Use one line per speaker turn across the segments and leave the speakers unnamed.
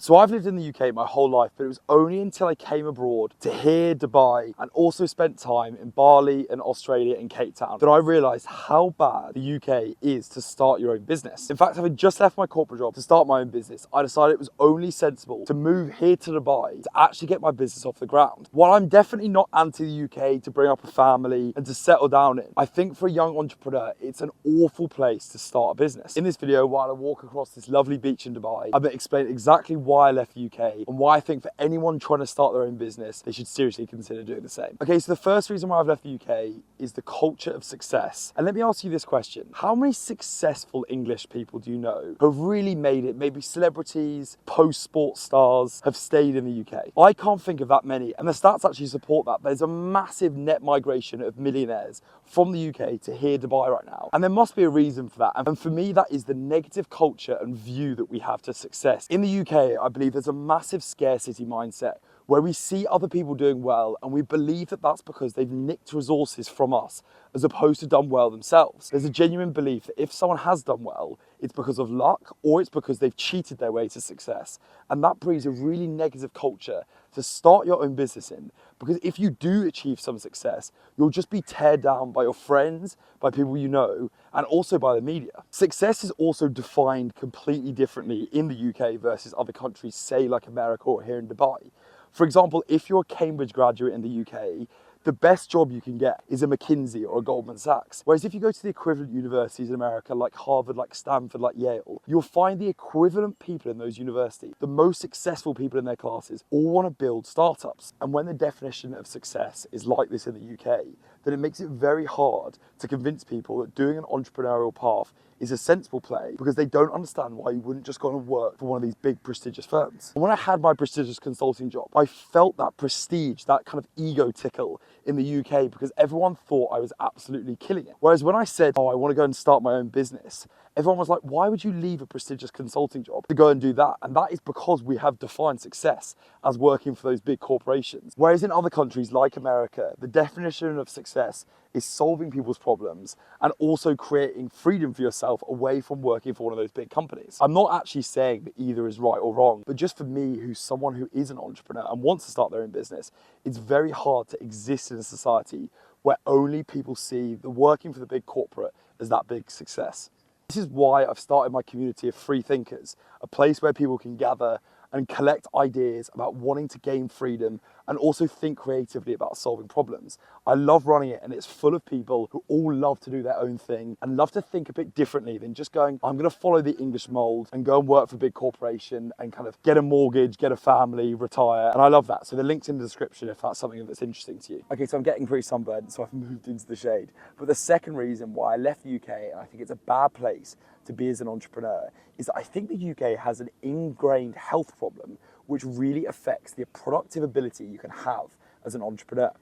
So I've lived in the UK my whole life, but it was only until I came abroad to here, Dubai, and also spent time in Bali and Australia and Cape Town that I realised how bad the UK is to start your own business. In fact, having just left my corporate job to start my own business, I decided it was only sensible to move here to Dubai to actually get my business off the ground. While I'm definitely not anti the UK to bring up a family and to settle down in, I think for a young entrepreneur, it's an awful place to start a business. In this video, while I walk across this lovely beach in Dubai, I'm going to explain exactly why I left the UK and why I think for anyone trying to start their own business, they should seriously consider doing the same. Okay, so the first reason why I've left the UK is the culture of success. And let me ask you this question. How many successful English people do you know who have really made it, maybe celebrities, post-sport stars, have stayed in the UK? I can't think of that many, and the stats actually support that. There's a massive net migration of millionaires from the UK to here, Dubai right now. And there must be a reason for that. And for me, that is the negative culture and view that we have to success. In the UK, I believe there's a massive scarcity mindset where we see other people doing well and we believe that that's because they've nicked resources from us as opposed to done well themselves. There's a genuine belief that if someone has done well, it's because of luck or it's because they've cheated their way to success. And that breeds a really negative culture to start your own business in, because if you do achieve some success, you'll just be teared down by your friends, by people you know, and also by the media. Success is also defined completely differently in the UK versus other countries, say like America or here in Dubai. For example, if you're a Cambridge graduate in the UK, the best job you can get is a McKinsey or a Goldman Sachs. Whereas if you go to the equivalent universities in America, like Harvard, like Stanford, like Yale, you'll find the equivalent people in those universities, the most successful people in their classes, all want to build startups. And when the definition of success is like this in the UK, then it makes it very hard to convince people that doing an entrepreneurial path is a sensible play, because they don't understand why you wouldn't just go and work for one of these big prestigious firms. And when I had my prestigious consulting job, I felt that prestige, that kind of ego tickle in the UK, because everyone thought I was absolutely killing it. Whereas when I said, oh, I want to go and start my own business, everyone was like, why would you leave a prestigious consulting job to go and do that? And that is because we have defined success as working for those big corporations. Whereas in other countries like America, the definition of success is solving people's problems and also creating freedom for yourself away from working for one of those big companies. I'm not actually saying that either is right or wrong, but just for me, who's someone who is an entrepreneur and wants to start their own business, it's very hard to exist in a society where only people see the working for the big corporate as that big success. This is why I've started my community of free thinkers, a place where people can gather and collect ideas about wanting to gain freedom and also think creatively about solving problems. I love running it, and it's full of people who all love to do their own thing and love to think a bit differently than just going, I'm going to follow the English mold and go and work for a big corporation and kind of get a mortgage, get a family, retire. And I love that. So the link's in the description if that's something that's interesting to you. Okay, so I'm getting pretty sunburned, so I've moved into the shade. But the second reason why I left the UK, and I think it's a bad place to be as an entrepreneur, is that I think the UK has an ingrained health problem which really affects the productive ability you can have as an entrepreneur.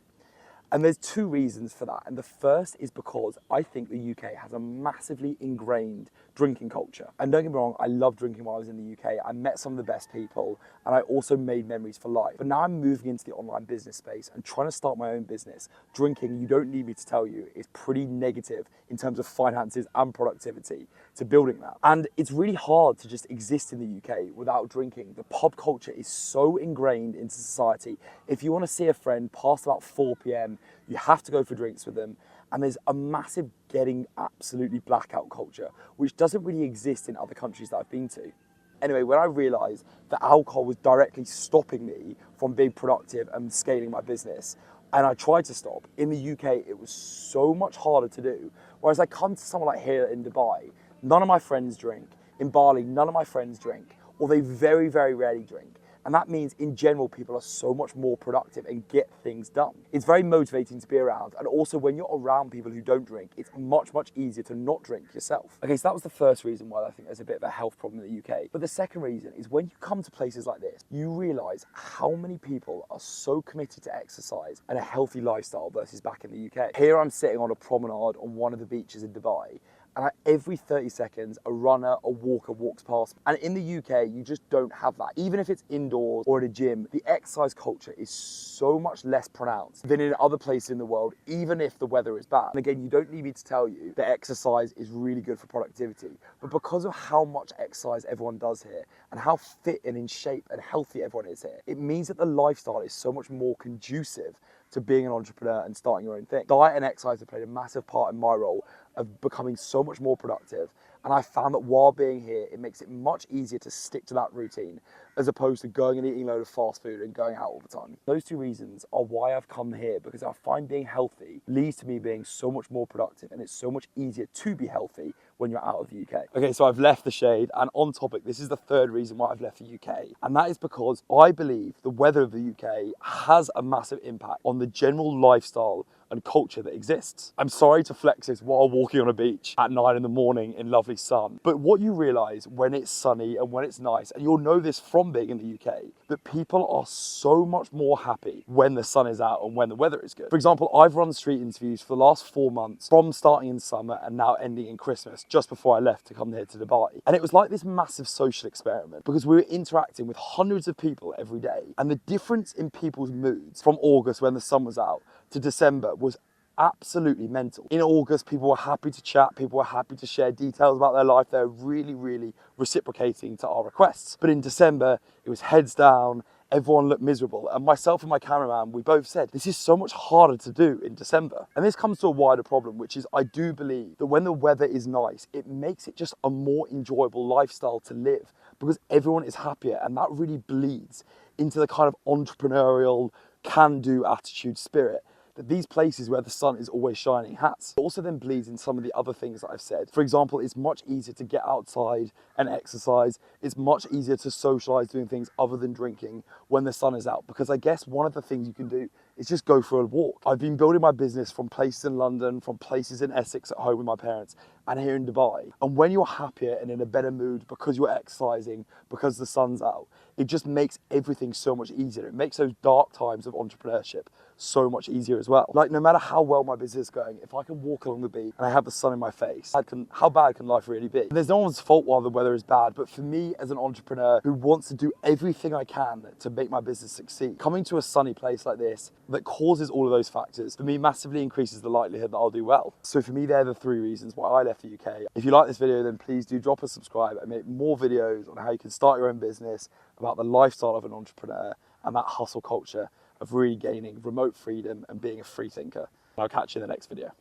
And there's two reasons for that. And the first is because I think the UK has a massively ingrained drinking culture. And don't get me wrong, I loved drinking while I was in the UK. I met some of the best people and I also made memories for life. But now I'm moving into the online business space and trying to start my own business. Drinking, you don't need me to tell you, is pretty negative in terms of finances and productivity to building that. And it's really hard to just exist in the UK without drinking. The pub culture is so ingrained into society. If you want to see a friend past about 4 p.m, you have to go for drinks with them. And there's a massive getting absolutely blackout culture, which doesn't really exist in other countries that I've been to. Anyway, when I realized that alcohol was directly stopping me from being productive and scaling my business, and I tried to stop, in the UK, it was so much harder to do. Whereas I come to somewhere like here in Dubai, none of my friends drink. In Bali, none of my friends drink, or they very, very rarely drink. And that means in general, people are so much more productive and get things done. It's very motivating to be around. And also when you're around people who don't drink, it's much, much easier to not drink yourself. Okay, so that was the first reason why I think there's a bit of a health problem in the UK. But the second reason is when you come to places like this, you realize how many people are so committed to exercise and a healthy lifestyle versus back in the UK. Here I'm sitting on a promenade on one of the beaches in Dubai, And every 30 seconds, a runner, a walker walks past. And in the UK, you just don't have that. Even if it's indoors or at a gym, the exercise culture is so much less pronounced than in other places in the world, even if the weather is bad. And again, you don't need me to tell you that exercise is really good for productivity. But because of how much exercise everyone does here and how fit and in shape and healthy everyone is here, it means that the lifestyle is so much more conducive to being an entrepreneur and starting your own thing. Diet and exercise have played a massive part in my role of becoming so much more productive. And I found that while being here, it makes it much easier to stick to that routine as opposed to going and eating a load of fast food and going out all the time. Those two reasons are why I've come here, because I find being healthy leads to me being so much more productive, and it's so much easier to be healthy when you're out of the UK. Okay, so I've left the shade, and on topic, this is the third reason why I've left the UK. And that is because I believe the weather of the UK has a massive impact on the general lifestyle and culture that exists. I'm sorry to flex this while walking on a beach at 9 in the morning in lovely sun, but what you realize when it's sunny and when it's nice, and you'll know this from being in the UK, that people are so much more happy when the sun is out and when the weather is good. For example, I've run street interviews for the last 4 months, from starting in summer and now ending in Christmas, just before I left to come here to Dubai. And it was like this massive social experiment because we were interacting with hundreds of people every day, and the difference in people's moods from August when the sun was out to December was absolutely mental. In August, people were happy to chat, people were happy to share details about their life. They were really reciprocating to our requests. But in December, it was heads down, everyone looked miserable. And myself and my cameraman, we both said, this is so much harder to do in December. And this comes to a wider problem, which is I do believe that when the weather is nice, it makes it just a more enjoyable lifestyle to live because everyone is happier, and that really bleeds into the kind of entrepreneurial, can-do attitude spirit that these places where the sun is always shining has. It also then bleeds in some of the other things that I've said. For example, it's much easier to get outside and exercise. It's much easier to socialize doing things other than drinking when the sun is out, because I guess one of the things you can do is just go for a walk. I've been building my business from places in London, from places in Essex at home with my parents, and here in Dubai. And when you're happier and in a better mood because you're exercising, because the sun's out, it just makes everything so much easier. It makes those dark times of entrepreneurship so much easier as well. Like, no matter how well my business is going, if I can walk along the beach and I have the sun in my face, how bad can life really be? And there's no one's fault while the weather is bad, but for me as an entrepreneur who wants to do everything I can to make my business succeed, coming to a sunny place like this that causes all of those factors, for me massively increases the likelihood that I'll do well. So for me, they're the 3 reasons why I left the UK. If you like this video, then please do drop a subscribe and make more videos on how you can start your own business, about the lifestyle of an entrepreneur and that hustle culture of really gaining remote freedom and being a free thinker. I'll catch you in the next video.